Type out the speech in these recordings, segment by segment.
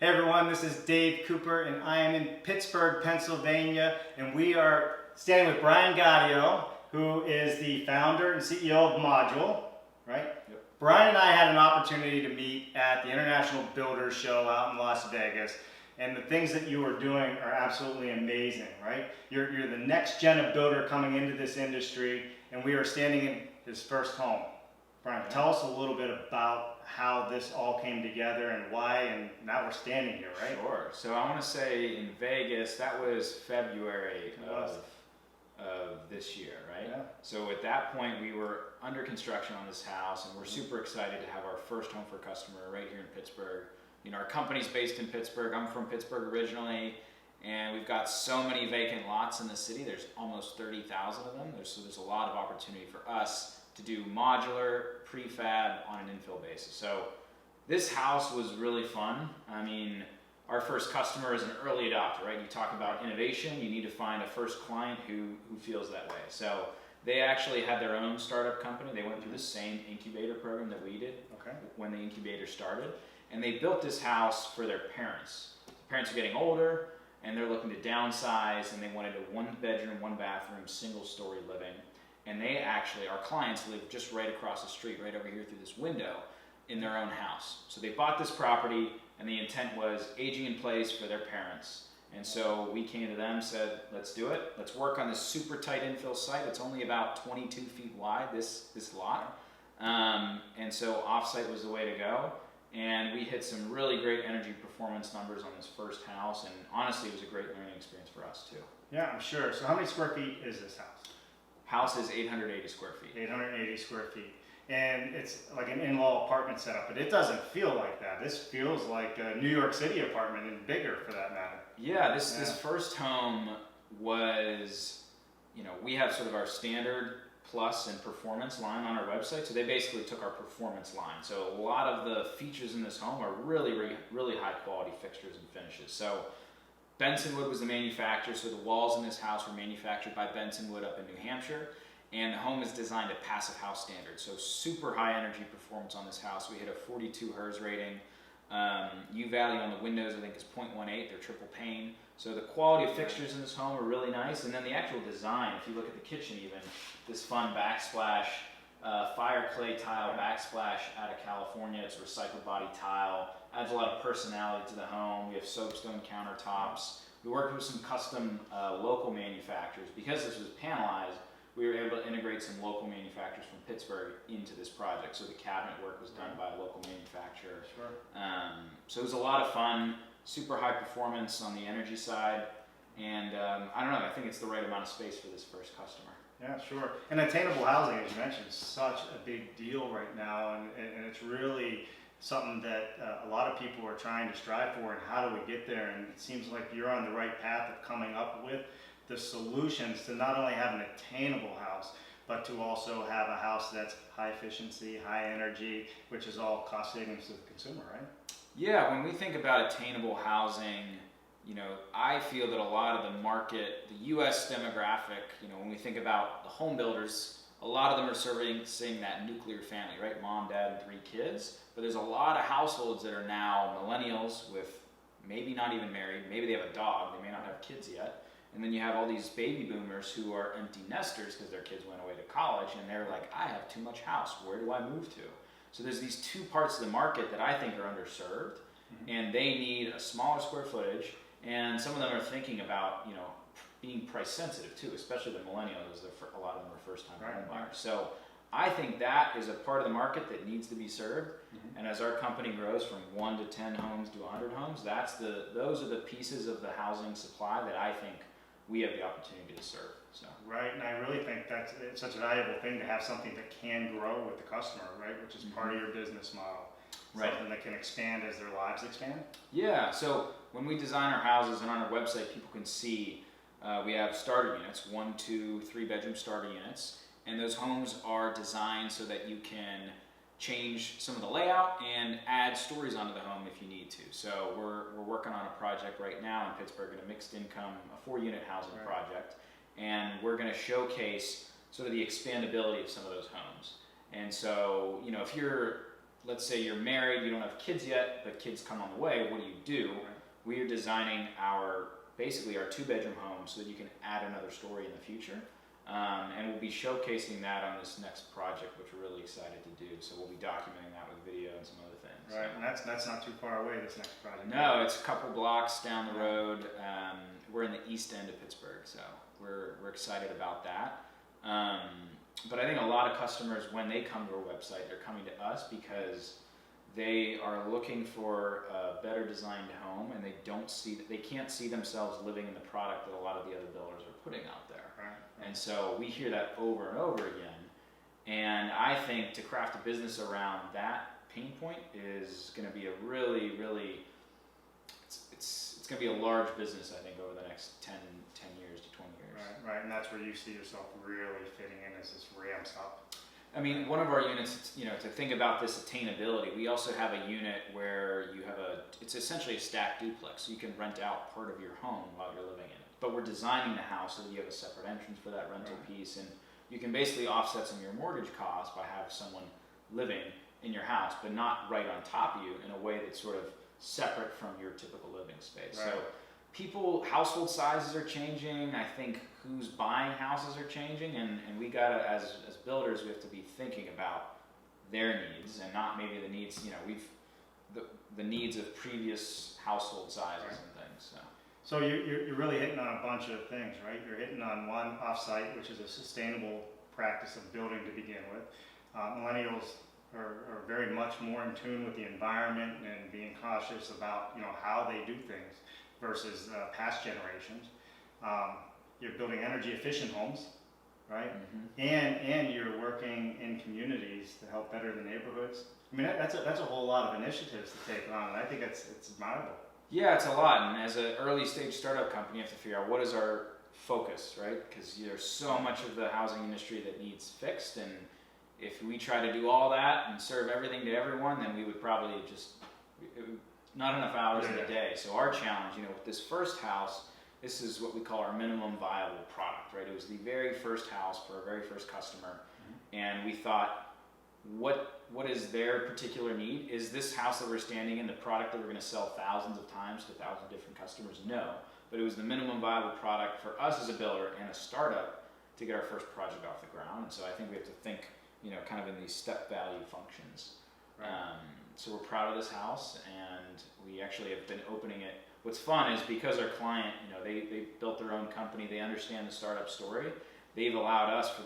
Hey everyone, this is Dave Cooper and I am in Pittsburgh, Pennsylvania, and we are standing with Brian Gaudio, who is the founder and CEO of Module, right? Yep. Brian and I had an opportunity to meet at the International Builders Show out in Las Vegas, and the things that you are doing are absolutely amazing, right? You're the next gen of builder coming into this industry, and we are standing in his first home. Brian, tell us a little bit about how this all came together and why, and now we're standing here, right? Sure. So I want to say in Vegas, that was February of this year, right? Yeah. So at that point, we were under construction on this house, and we're super excited to have our first home for customer right here in Pittsburgh. You know, our company's based in Pittsburgh. I'm from Pittsburgh originally, and we've got so many vacant lots in the city. There's almost 30,000 of them. So there's a lot of opportunity for us to do modular prefab on an infill basis. So this house was really fun. I mean, our first customer is an early adopter, right? You talk about innovation, you need to find a first client who feels that way. So they actually had their own startup company. They went through the same incubator program that we did when the incubator started. And they built this house for their parents. The parents are getting older and they're looking to downsize, and they wanted a 1-bedroom, 1-bathroom, single-story living. And they actually, our clients live just right across the street, right over here through this window, in their own house. So they bought this property, and the intent was aging in place for their parents. And so we came to them, said, let's do it. Let's work on this super tight infill site. It's only about 22 feet wide, this lot. And so offsite was the way to go. And we hit some really great energy performance numbers on this first house. And honestly, it was a great learning experience for us too. Yeah, I'm sure. So how many square feet is this house? House is 880 square feet. 880 square feet. And it's like an in-law apartment setup, but it doesn't feel like that. This feels like a New York City apartment, and bigger for that matter. Yeah, this first home was, you know, we have sort of our standard plus and performance line on our website. So they basically took our performance line. So a lot of the features in this home are really high quality fixtures and finishes. So Benson Wood was the manufacturer, so the walls in this house were manufactured by Benson Wood up in New Hampshire, and the home is designed at passive house standards, so super high energy performance on this house. We hit a 42 HERS rating. U-value on the windows I think is 0.18, they're triple pane. So the quality of fixtures in this home are really nice, and then the actual design, if you look at the kitchen even, this fun backsplash, fire clay tile backsplash out of California. It's recycled body tile. Adds a lot of personality to the home. We have soapstone countertops. We worked with some custom local manufacturers. Because this was panelized, we were able to integrate some local manufacturers from Pittsburgh into this project. So the cabinet work was done by a local manufacturer. Sure. So it was a lot of fun, super high performance on the energy side. And I don't know, I think it's the right amount of space for this first customer. Yeah, sure. And attainable housing, as you mentioned, is such a big deal right now, and it's really something that a lot of people are trying to strive for, and how do we get there? And it seems like you're on the right path of coming up with the solutions to not only have an attainable house, but to also have a house that's high efficiency, high energy, which is all cost savings to the consumer, right? Yeah, when we think about attainable housing, you know, I feel that a lot of the market, the U.S. demographic, you know, when we think about the home builders, a lot of them are servicing that nuclear family, right? Mom, dad, and 3 kids. But there's a lot of households that are now millennials with maybe not even married, maybe they have a dog, they may not have kids yet. And then you have all these baby boomers who are empty nesters because their kids went away to college, and they're like, I have too much house, where do I move to? So there's these 2 parts of the market that I think are underserved, and they need a smaller square footage. And some of them are thinking about, you know, being price sensitive too, especially the millennials. A lot of them are first time home buyers. So I think that is a part of the market that needs to be served. And as our company grows from 1 to 10 homes to 100 homes, those are the pieces of the housing supply that I think we have the opportunity to serve. So. Right, and I really think that's such a valuable thing to have something that can grow with the customer, right? Which is part of your business model. Right. Something that can expand as their lives expand? Yeah, so when we design our houses and on our website, people can see we have starter units, 1, 2, 3-bedroom starter units, and those homes are designed so that you can change some of the layout and add stories onto the home if you need to. So we're working on a project right now in Pittsburgh, a mixed income, a 4-unit housing project, and we're going to showcase sort of the expandability of some of those homes. And so, you know, if you're let's say you're married, you don't have kids yet, but kids come on the way, what do? Right. We are designing basically our 2-bedroom home so that you can add another story in the future. And we'll be showcasing that on this next project, which we're really excited to do. So we'll be documenting that with video and some other things. Right, and that's not too far away, this next project. No, it's a couple blocks down the road. We're in the east end of Pittsburgh, so we're excited about that. But I think a lot of customers, when they come to our website, they're coming to us because they are looking for a better designed home, and they can't see themselves living in the product that a lot of the other builders are putting out there. Right. And so we hear that over and over again. And I think to craft a business around that pain point is going to be a really, really, it's going to be a large business, I think, over the next 10 years to 20 years. Right, and that's where you see yourself really fitting in as this ramps up. I mean, one of our units, to think about this attainability, we also have a unit where you have it's essentially a stacked duplex. So you can rent out part of your home while you're living in it. But we're designing the house so that you have a separate entrance for that rental piece, and you can basically offset some of your mortgage costs by having someone living in your house, but not right on top of you in a way that's sort of separate from your typical living space. Right. So household sizes are changing. I think who's buying houses are changing, and we gotta, as builders, we have to be thinking about their needs and not maybe the needs, the needs of previous household sizes and things. So you're really hitting on a bunch of things, right? You're hitting on one, offsite, which is a sustainable practice of building to begin with. Millennials are very much more in tune with the environment and being cautious about how they do things versus past generations. You're building energy efficient homes, right? Mm-hmm. And you're working in communities to help better the neighborhoods. I mean, that's a whole lot of initiatives to take on, and I think it's admirable. Yeah, it's a lot, and as an early stage startup company, you have to figure out what is our focus, right? Because there's so much of the housing industry that needs fixed, and if we try to do all that and serve everything to everyone, then we would probably not enough hours in a day. So our challenge, with this first house, this is what we call our minimum viable product, right? It was the very first house for our very first customer, and we thought, what is their particular need? Is this house that we're standing in the product that we're going to sell thousands of times to thousands of different customers? No, but it was the minimum viable product for us as a builder and a startup to get our first project off the ground. And so I think we have to think, kind of in these step value functions. Right. So we're proud of this house, and we actually have been opening it. What's fun is because our client, they built their own company, they understand the startup story. They've allowed us for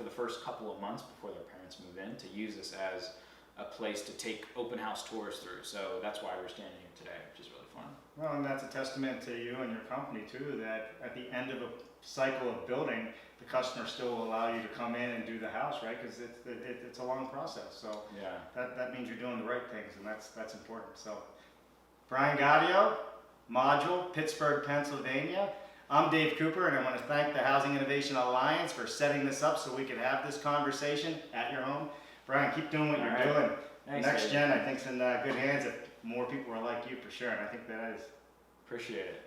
the first couple of months before their parents move in to use this as a place to take open house tours through. So that's why we're standing here today, which is really fun. Well, and that's a testament to you and your company too, that at the end of a cycle of building, the customer still will allow you to come in and do the house, right? Because it's a long process. So yeah, that means you're doing the right things, and that's important. So Brian Gaudio, Module, Pittsburgh, Pennsylvania. I'm Dave Cooper, and I want to thank the Housing Innovation Alliance for setting this up so we could have this conversation at your home. Brian, keep doing what you're doing. Thanks, Next Gen, I think, is in good hands if more people are like you, for sure, and I think that is. Appreciate it.